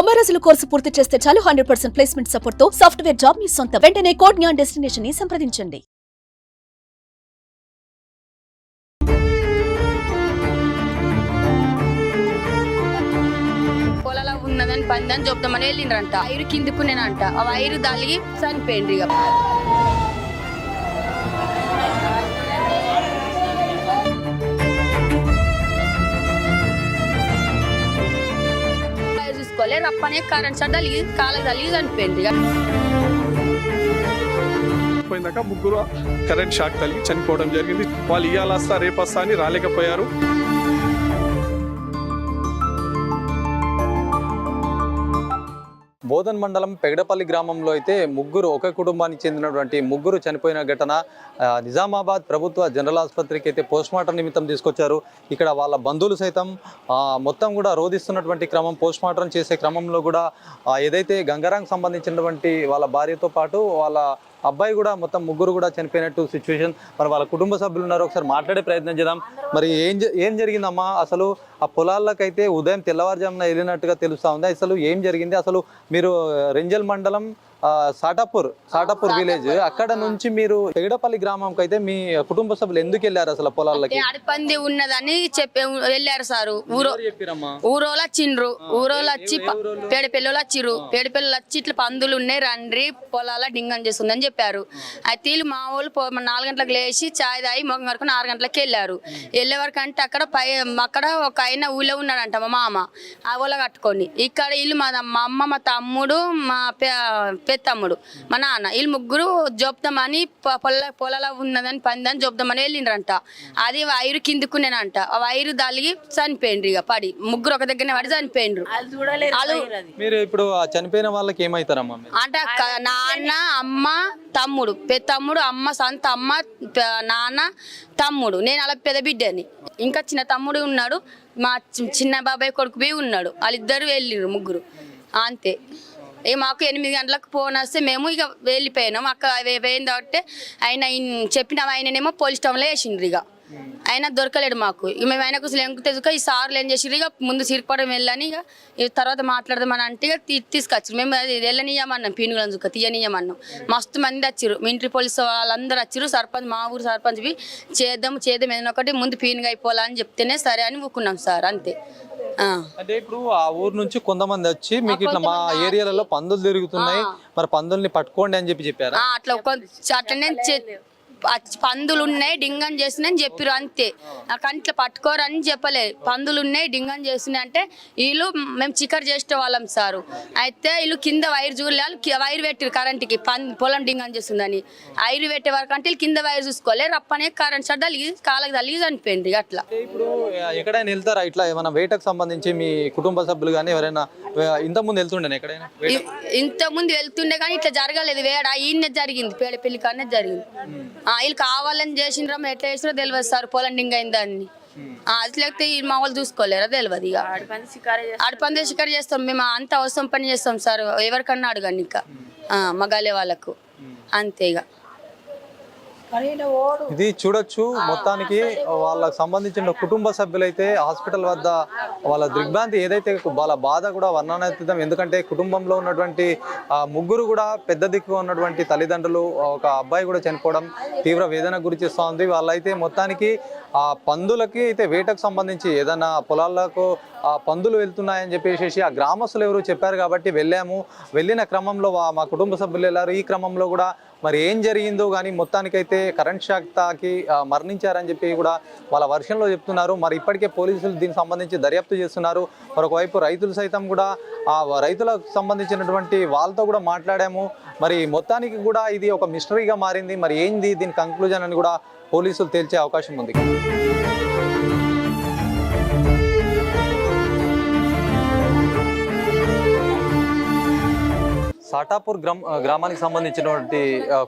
90 రోజుల కోర్సు పూర్తి చేస్తే చాలు 100% ప్లేస్మెంట్ సపోర్ట్ తో సాఫ్ట్వేర్ జాబ్ మీ సొంతం. వెంటనే కోడ్ జ్ఞాన్ డెస్టినేషన్ ని సంప్రదించండి. పొలాల ఉన్నదని పందని చెప్తామని వెళ్ళిండ్రంట. వైరు కిందుకునేనంట. ఆ వైరు దాలిగి చనిపోయిండ్రు. ఇక చూసుకోలే రప్పనే కరెంట్ షాట్ తలిగి కాళ్ళకి తలిగి చనిపోయిండ్రు. పోయిందాక ముగ్గురు కరెంట్ షాక్ తగిలి చనిపోవడం జరిగింది. వాళ్ళు ఇయ్యాలస్తా రేపస్తా అని రాలేకపోయారు. బోధన్ మండలం పెగడపల్లి గ్రామంలో అయితే ఒకే కుటుంబానికి చెందినటువంటి ముగ్గురు చనిపోయిన ఘటన నిజామాబాద్ ప్రభుత్వ జనరల్ ఆసుపత్రికి అయితే పోస్ట్మార్టం నిమిత్తం తీసుకొచ్చారు. ఇక్కడ వాళ్ళ బంధువులు సైతం మొత్తం కూడా రోధిస్తున్నటువంటి క్రమం, పోస్ట్మార్టం చేసే క్రమంలో కూడా ఏదైతే గంగారాంకి సంబంధించినటువంటి వాళ్ళ భార్యతో పాటు వాళ్ళ అబ్బాయి కూడా మొత్తం ముగ్గురు కూడా చనిపోయినట్టు సిచ్యువేషన్. మరి వాళ్ళ కుటుంబ సభ్యులు ఉన్నారు, ఒకసారి మాట్లాడే ప్రయత్నం చేద్దాం. మరి ఏం జరిగిందమ్మా? అసలు ఆ పొలాలకైతే ఉదయం తెల్లవారుజామున వెళ్ళినట్టుగా తెలుస్తా ఉంది. అసలు ఏం జరిగింది? అసలు మీరు రెంజల్ మండలం సాటాపూర్ విలేజ్, అక్కడ నుంచి మీరు పెగడపల్లి గ్రామంకి అయితే మీ కుటుంబ సభ్యులు ఎందుకు వెళ్ళారు అసలు పొలాలకి? అడిపంది ఉన్నదని చెప్పి వెళ్ళారు సారు. ఊరోళ్ళు వచ్చిండ్రు. ఊరోళ్ళు వచ్చి పేడపిల్లలు వచ్చిర్రు. పేడపిల్లలు వచ్చి ఇట్లా పందులు ఉన్నాయి రండ్రి పొలాల డింగం చేస్తుందని చెప్పారు. అయితే వీళ్ళు మా వాళ్ళు 4 గంటలకు లేచి చాయ్ తాగి మొగం వరకు 6 గంటలకు వెళ్ళారు. వెళ్ళే వరకు అంటే అక్కడ ఒక ఆయన ఊళ్ళో ఉన్నాడంట మా మామ, ఆ ఊళ్ళో కట్టుకొని. ఇక్కడ వీళ్ళు మా అమ్మ, మా తమ్ముడు, మా పెద్దమ్ముడు, మా నాన్న, వీళ్ళు ముగ్గురు జోపుదామని పొలాల ఉన్నదని పందని జోపుదామని వెళ్ళిండ్రంట. అది వైరు కిందుకునేనంట. ఆ వైరు దాలిగి చనిపోయిండ్రు. ఇక పడి ముగ్గురు ఒక దగ్గరనే పడి చనిపోయిండ్రు. మీరు ఇప్పుడు చనిపోయిన వాళ్ళకి ఏమైతారమ్మా? అంటే నాన్న, అమ్మ, తమ్ముడు, పెద్దమ్ముడు, అమ్మ, సొంత అమ్మ, నాన్న, తమ్ముడు, నేను అలా పెద్ద బిడ్డని. ఇంకా చిన్న తమ్ముడు ఉన్నాడు, మా చిన్న బాబాయ్ కొడుకు బి ఉన్నాడు. వాళ్ళిద్దరు వెళ్ళిండ్రు ముగ్గురు అంతే. ఇక మాకు 8 గంటలకు ఫోన్ వస్తే మేము ఇక వెళ్ళిపోయినాం. అక్కడ పోయింది కాబట్టి ఆయన చెప్పిన ఆయననేమో పోలీస్ స్టేషన్లో వేసిండ్రు. ఇక ఆయన దొరకలేడు మాకు. ఇక మేము ఆయనకు లెంకు తెచ్చుక ఈ సార్లు ఏం చేసిర్రు, ఇక ముందు సిరిపడం వెళ్ళని ఇక తర్వాత మాట్లాడదామని అంటే ఇక తీసుకొచ్చారు. మేము అది వెళ్ళనియమన్నాం, పీనుగులను చుక్క తీయనియమన్నాం. మస్తు మంది వచ్చారు, మిలిటరీ పోలీసు వాళ్ళందరూ వచ్చారు. సర్పంచ్, మా ఊరు సర్పంచ్ చేద్దాం ఏదైనా ఒకటి ముందు పీనుగా అయిపోవాలని చెప్తేనే సరే అని ఊకున్నాం సార్, అంతే. అంటే ఇప్పుడు ఆ ఊరు నుంచి కొంతమంది వచ్చి మీకు ఇట్లా మా ఏరియాలలో పందులు తిరుగుతున్నాయి, మరి పందుల్ని పట్టుకోండి అని చెప్పారు. అట్లా అట్లనే పందులు ఉన్నాయి డింగన్ చేస్తున్నాయని చెప్పారు, అంతే. కానీ ఇట్లా పట్టుకోరని చెప్పలేదు. పందులు ఉన్నాయి డింగన్ చేస్తున్నాయి అంటే వీళ్ళు మేము చికర్ చేసే వాళ్ళం సారు. అయితే వీళ్ళు కింద వైర్ చూడాలి, వైర్ పెట్టారు కరెంట్కి, పొలం డింగన్ చేస్తుందని. వైర్ పెట్టే వరకు అంటే వీళ్ళు కింద వైర్ చూసుకోలే రప్పనే కరెంట్ షాట్ తగిలి కాళ్ళకి తగిలి చనిపోయింది. అట్లా ఇప్పుడు ఎక్కడైనా వెళ్తారా ఇట్లా ఏమైనా వేటకు సంబంధించి మీ కుటుంబ సభ్యులు కానీ ఎవరైనా ఇంతకుముందు వెళ్తుండే? ఎక్కడైనా ఇంతకుముందు వెళ్తుండే కానీ ఇట్లా జరగలేదు. వేడ ఈయన జరిగింది, పేడపల్లి కానీ జరిగింది. వీళ్ళు కావాలని చేసిండ్రో ఎట్లా చేసినో తెలియదు సార్. పొలం డింగ్ అయింది దాన్ని అది లేకపోతే మా వాళ్ళు చూసుకోలేరా తెలియదు. ఇక అడపంది షికారు చేస్తాం మేము, అంత అవసరం పని చేస్తాం సార్. ఎవరికన్నా అడగండి ఇంకా మగాలే వాళ్ళకు, అంతే. ఇక ఇది చూడొచ్చు. మొత్తానికి వాళ్ళకి సంబంధించిన కుటుంబ సభ్యులైతే హాస్పిటల్ వద్ద వాళ్ళ దిగ్భ్రాంతి ఏదైతే వాళ్ళ బాధ కూడా వర్ణనాతీతం. ఎందుకంటే కుటుంబంలో ఉన్నటువంటి ముగ్గురు కూడా పెద్ద దిక్కు ఉన్నటువంటి తల్లిదండ్రులు, ఒక అబ్బాయి కూడా చనిపోవడం తీవ్ర వేదన గురి చేస్తూ ఉంది. వాళ్ళైతే మొత్తానికి ఆ పందులకి అయితే వేటకు సంబంధించి ఏదైనా పొలాలకు పందులు వెళ్తున్నాయని చెప్పేసి ఆ గ్రామస్తులు ఎవరు చెప్పారు కాబట్టి వెళ్ళాము. వెళ్ళిన క్రమంలో మా కుటుంబ సభ్యులు వెళ్ళారు. ఈ క్రమంలో కూడా మరి ఏం జరిగిందో కానీ మొత్తానికైతే కరెంట్ షాక్ తాకి మరణించారని చెప్పి కూడా వాళ్ళ వర్షంలో చెప్తున్నారు. మరి ఇప్పటికే పోలీసులు దీనికి సంబంధించి దర్యాప్తు చేస్తున్నారు. మరొకవైపు రైతులు సైతం కూడా ఆ రైతులకు సంబంధించినటువంటి వాళ్ళతో కూడా మాట్లాడాము. మరి మొత్తానికి కూడా ఇది ఒక మిస్టరీగా మారింది. మరి ఏంది దీని కంక్లూజన్ అని కూడా పోలీసులు తేల్చే అవకాశం ఉంది. సాటాపూర్ గ్రామానికి సంబంధించినటువంటి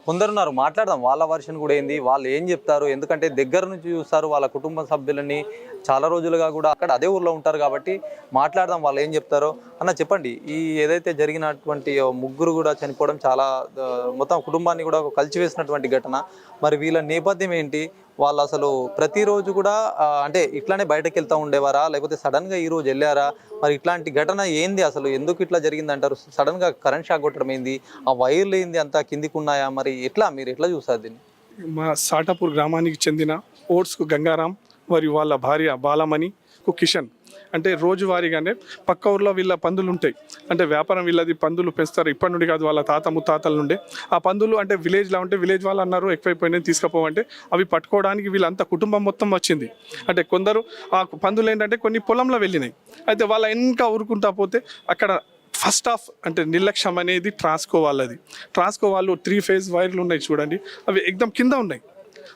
కొందరున్నారు, మాట్లాడదాం. వాళ్ళ వర్షన్ కూడా ఏంది, వాళ్ళు ఏం చెప్తారు. ఎందుకంటే దగ్గర నుంచి చూస్తారు, వాళ్ళ కుటుంబ సభ్యులని చాలా రోజులుగా కూడా అక్కడ అదే ఊర్లో ఉంటారు కాబట్టి మాట్లాడదాం వాళ్ళు ఏం చెప్తారో. అన్న చెప్పండి, ఈ ఏదైతే జరిగినటువంటి ముగ్గురు కూడా చనిపోవడం చాలా మొత్తం కుటుంబాన్ని కూడా కలిచివేసినటువంటి ఘటన. మరి వీళ్ళ నేపథ్యం ఏంటి? వాళ్ళు అసలు ప్రతిరోజు కూడా అంటే ఇట్లానే బయటకు వెళ్తూ ఉండేవారా, లేకపోతే సడన్గా ఈ రోజు వెళ్ళారా? మరి ఇట్లాంటి ఘటన ఏంది, అసలు ఎందుకు ఇట్లా జరిగింది అంటారు? సడన్గా కరెంట్ షాక్ కొట్టడం ఏంది, ఆ వైర్లు ఏంది, అంతా కిందికి ఉన్నాయా? మరి మీరు ఎట్లా చూసారు దీన్ని? మా సాటాపూర్ గ్రామానికి చెందిన ఓట్స్కు గంగారాం మరియు వాళ్ళ భార్య బాలమణి కిషన్ అంటే రోజువారీగానే పక్క ఊర్లో వీళ్ళ పందులు ఉంటాయి. అంటే వ్యాపారం వీళ్ళది, పందులు పెంచుతారు ఇప్పటి నుండి కాదు, వాళ్ళ తాత ముత్తాతల నుండి. ఆ పందులు అంటే విలేజ్లో ఉంటే విలేజ్ వాళ్ళు అన్నారు ఎక్కువైపోయినాయి తీసుకుపోవంటే అవి పట్టుకోవడానికి వీళ్ళంతా కుటుంబం మొత్తం వచ్చింది. అంటే కొందరు ఆ పందులు ఏంటంటే కొన్ని పొలంలో వెళ్ళినాయి. అయితే వాళ్ళ ఇంకా ఊరుకుంటా పోతే అక్కడ ఫస్ట్ ఆఫ్ అంటే నిర్లక్ష్యం అనేది ట్రాన్స్కో వాళ్ళది. ట్రాన్స్కో వాళ్ళు 3 ఫేజ్ వైర్లు ఉన్నాయి చూడండి, అవి ఎక్దమ్ కింద ఉన్నాయి.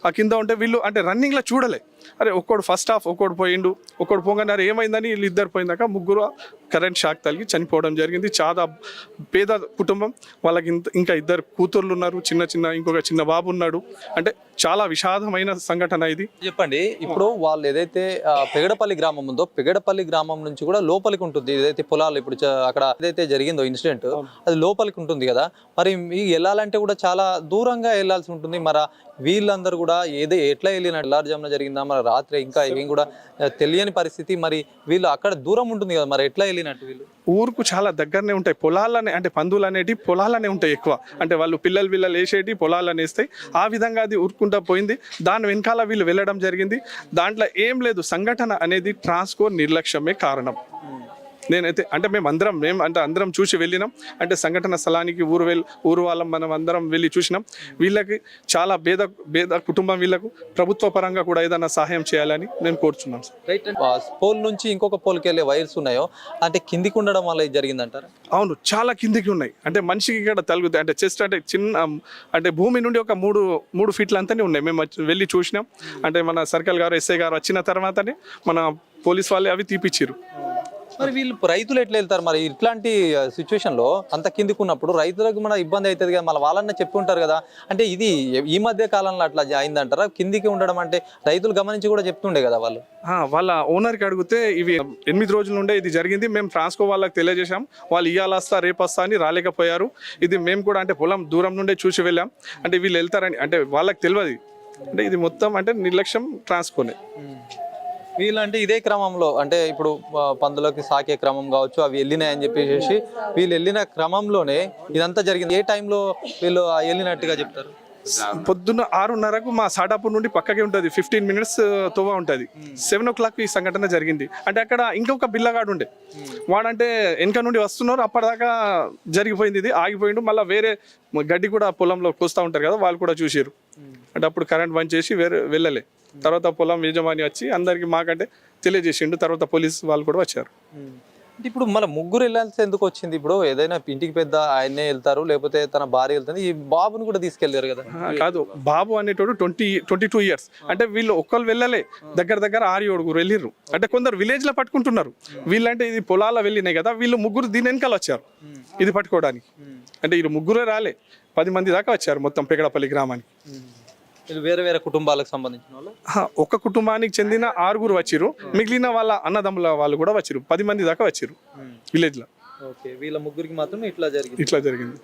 ఆ కింద ఉంటే వీళ్ళు అంటే రన్నింగ్లో చూడలే, అరే ఒక్కడు ఫస్ట్ హాఫ్ ఒక్కడు పోయిండు, ఒక్కడు పోగానే అరే ఏమైందని వీళ్ళు ఇద్దరు పోయిందాక ముగ్గురు కరెంట్ షాక్ తగిలి చనిపోవడం జరిగింది. చాలా పేద కుటుంబం, వాళ్ళకి ఇంకా 2 కూతుర్లు ఉన్నారు, ఇంకొక చిన్న బాబు ఉన్నాడు. అంటే చాలా విషాదమైన సంఘటన ఇది. చెప్పండి, ఇప్పుడు వాళ్ళు ఏదైతే పెగడపల్లి గ్రామం ఉందో, పెగడపల్లి గ్రామం నుంచి కూడా లోపలికి ఉంటుంది ఏదైతే పొలాలు, ఇప్పుడు అక్కడ ఏదైతే జరిగిందో ఇన్సిడెంట్, అది లోపలికి ఉంటుంది కదా. మరి వెళ్ళాలంటే కూడా చాలా దూరంగా వెళ్ళాల్సి ఉంటుంది. మరి వీళ్ళందరూ కూడా ఎట్లా వెళ్ళినట్టు తెల్లారుజామున జరిగిందా, మరి రాత్రి ఇంకా ఏం కూడా తెలియని పరిస్థితి. మరి వీళ్ళు అక్కడ దూరం ఉంటుంది కదా, మరి ఎట్లా వెళ్ళినట్టు? వీళ్ళు ఊరుకు చాలా దగ్గరనే ఉంటాయి పొలాలనే, అంటే పందులు అనేటి పొలాలనే ఉంటాయి ఎక్కువ. అంటే వాళ్ళు పిల్లలు వేసేటి పొలాలనే వేస్తాయి. ఆ విధంగా అది ఊరుకుంటా పోయింది. దాని వెనకాల వీళ్ళు వెళ్ళడం జరిగింది. దాంట్లో ఏం లేదు, సంఘటన అనేది ట్రాన్స్కో నిర్లక్ష్యమే కారణం. నేనైతే అంటే మేము అందరం చూసి వెళ్ళినాం. అంటే సంఘటన స్థలానికి ఊరు వాళ్ళం మనం అందరం వెళ్ళి చూసినాం. వీళ్ళకి చాలా పేద కుటుంబం, వీళ్ళకు ప్రభుత్వ పరంగా కూడా ఏదైనా సహాయం చేయాలని నేను కోరుచున్నాం. పోల్ నుంచి ఇంకొక పోల్కి వెళ్ళే వైర్స్ ఉన్నాయో అంటే కిందికి ఉండడం వల్ల ఇది జరిగిందంటారా? అవును, చాలా కిందికి ఉన్నాయి. అంటే మనిషికి ఇక్కడ తలుగుతాయి. అంటే చెస్ట్ అంటే చిన్న అంటే భూమి నుండి ఒక 3 ఫీట్ల అంతనే ఉన్నాయి. మేము వెళ్ళి చూసినాం. అంటే మన సర్కిల్ గారు ఎస్ఐ గారు వచ్చిన తర్వాతనే మన పోలీస్ వాళ్ళే అవి తీపిచ్చిరు. మరి వీళ్ళు రైతులు ఎట్లా వెళ్తారు? మరి ఇట్లాంటి సిచ్యువేషన్లో అంత కిందికి ఉన్నప్పుడు రైతులకు మన ఇబ్బంది అవుతుంది కదా, మళ్ళీ వాళ్ళన్న చెప్పి ఉంటారు కదా. అంటే ఇది ఈ మధ్య కాలంలో అట్లా అయిందంటారా? కిందికి ఉండడం అంటే రైతులు గమనించి కూడా చెప్తుండే కదా వాళ్ళు. వాళ్ళ ఓనర్కి అడిగితే ఇవి 8 రోజుల నుండే ఇది జరిగింది, మేము ట్రాన్స్కో వాళ్ళకి తెలియజేశాం. వాళ్ళు ఇవాళ వస్తా రేపు వస్తా అని రాలేకపోయారు. ఇది మేము కూడా అంటే పొలం దూరం నుండే చూసి వెళ్ళాం. అంటే వీళ్ళు వెళ్తారని అంటే వాళ్ళకి తెలియదు. అంటే ఇది మొత్తం అంటే నిర్లక్ష్యం ట్రాన్స్కోనే. వీళ్ళంటే ఇదే క్రమంలో అంటే ఇప్పుడు పందులకి సాకే క్రమం కావచ్చు, అవి వెళ్ళినాయని చెప్పేసి వీళ్ళు వెళ్ళిన క్రమంలోనే ఇదంతా జరిగింది. ఏ టైంలో వీళ్ళు వెళ్ళినట్టుగా చెప్తారు? పొద్దున్న 6:30కు మా సాటాపూర్ నుండి పక్కకే ఉంటుంది, 15 మినిట్స్ తోవ ఉంటుంది. 7 o'clock ఈ సంఘటన జరిగింది. అంటే అక్కడ ఇంకొక బిల్లగాడు ఉండే, వాడంటే వెనక నుండి వస్తున్నారు, అప్పటిదాకా జరిగిపోయింది, ఇది ఆగిపోయిండు. మళ్ళీ వేరే గడ్డి కూడా పొలంలో కోస్తూ ఉంటారు కదా, వాళ్ళు కూడా చూసారు. అంటే అప్పుడు కరెంట్ బంద్ చేసి వెళ్ళలే. తర్వాత పొలం యజమాని వచ్చి అందరికి మాకంటే తెలియజేసిండు. తర్వాత పోలీస్ వాళ్ళు కూడా వచ్చారు. ఇప్పుడు మన ముగ్గురు వెళ్ళాల్సి ఎందుకు వచ్చింది? ఇప్పుడు ఏదైనా ఇంటికి పెద్ద ఆయనే వెళ్తారు, లేకపోతే తన భార్య వెళ్తుంది, ఈ బాబుని కూడా తీసుకెళ్లారు కదా. కాదు, బాబు అనేటోడు 22 years. అంటే వీళ్ళు ఒక్కరు వెళ్ళలే, దగ్గర 6-7 వెళ్ళిర్రు. అంటే కొందరు విలేజ్ లో పట్టుకుంటున్నారు. వీళ్ళంటే ఇది పొలాల వెళ్ళినాయి కదా, వీళ్ళు ముగ్గురు దీని వెనకాల వచ్చారు ఇది పట్టుకోవడానికి. అంటే వీళ్ళు ముగ్గురే రాలే, 10 మంది దాకా వచ్చారు మొత్తం పెగడపల్లి గ్రామానికి. వేరే వేరే కుటుంబాలకు సంబంధించిన వాళ్ళు, ఒక కుటుంబానికి చెందిన 6 వచ్చిరు, మిగిలిన వాళ్ళ అన్నదమ్ముల వాళ్ళు కూడా వచ్చిరు, 10 మంది దాకా వచ్చిరు విలేజ్ లో. వీళ్ళ ముగ్గురికి మాత్రం ఇట్లా జరిగింది.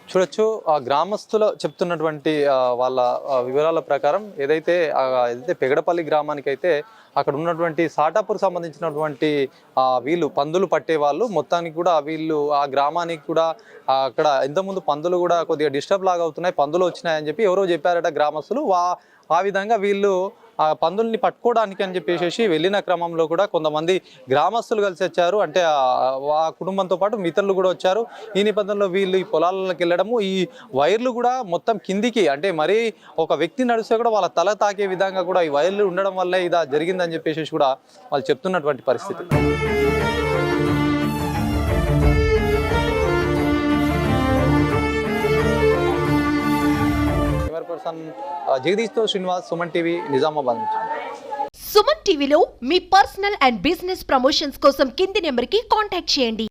చూడొచ్చు, ఆ గ్రామస్తులు చెప్తున్నటువంటి వాళ్ళ వివరాల ప్రకారం ఏదైతే పెగడపల్లి గ్రామానికి అయితే అక్కడ ఉన్నటువంటి సాటాపూర్ సంబంధించినటువంటి వీళ్ళు పందులు పట్టే వాళ్ళు మొత్తానికి కూడా వీళ్ళు ఆ గ్రామానికి కూడా అక్కడ ఇంతకుముందు పందులు కూడా కొద్దిగా డిస్టర్బ్ లాగా అవుతున్నాయి, పందులు వచ్చినాయని చెప్పి ఎవరో చెప్పారట గ్రామస్తులు. ఆ విధంగా వీళ్ళు ఆ పందుల్ని పట్టుకోవడానికి అని చెప్పేసి వెళ్ళిన క్రమంలో కూడా కొంతమంది గ్రామస్తులు కలిసి వచ్చారు. అంటే ఆ కుటుంబంతో పాటు మిత్రులు కూడా వచ్చారు. ఈ నేపథ్యంలో వీళ్ళు ఈ పొలాలకి వెళ్ళడము, ఈ వైర్లు కూడా మొత్తం కిందికి అంటే మరీ ఒక వ్యక్తి నడిస్తే కూడా వాళ్ళ తల తాకే విధంగా కూడా ఈ వైర్లు ఉండడం వల్లే ఇది జరిగిందని చెప్పేసి కూడా వాళ్ళు చెప్తున్నటువంటి పరిస్థితి. జగదీష్తో శ్రీనివాస్, సుమన్ టీవీ, నిజామాబాద్ నుంచి. సుమన్ టీవీలో మీ పర్సనల్ అండ్ బిజినెస్ ప్రమోషన్స్ కోసం కింది నెంబర్కి కాంటాక్ట్ చేయండి.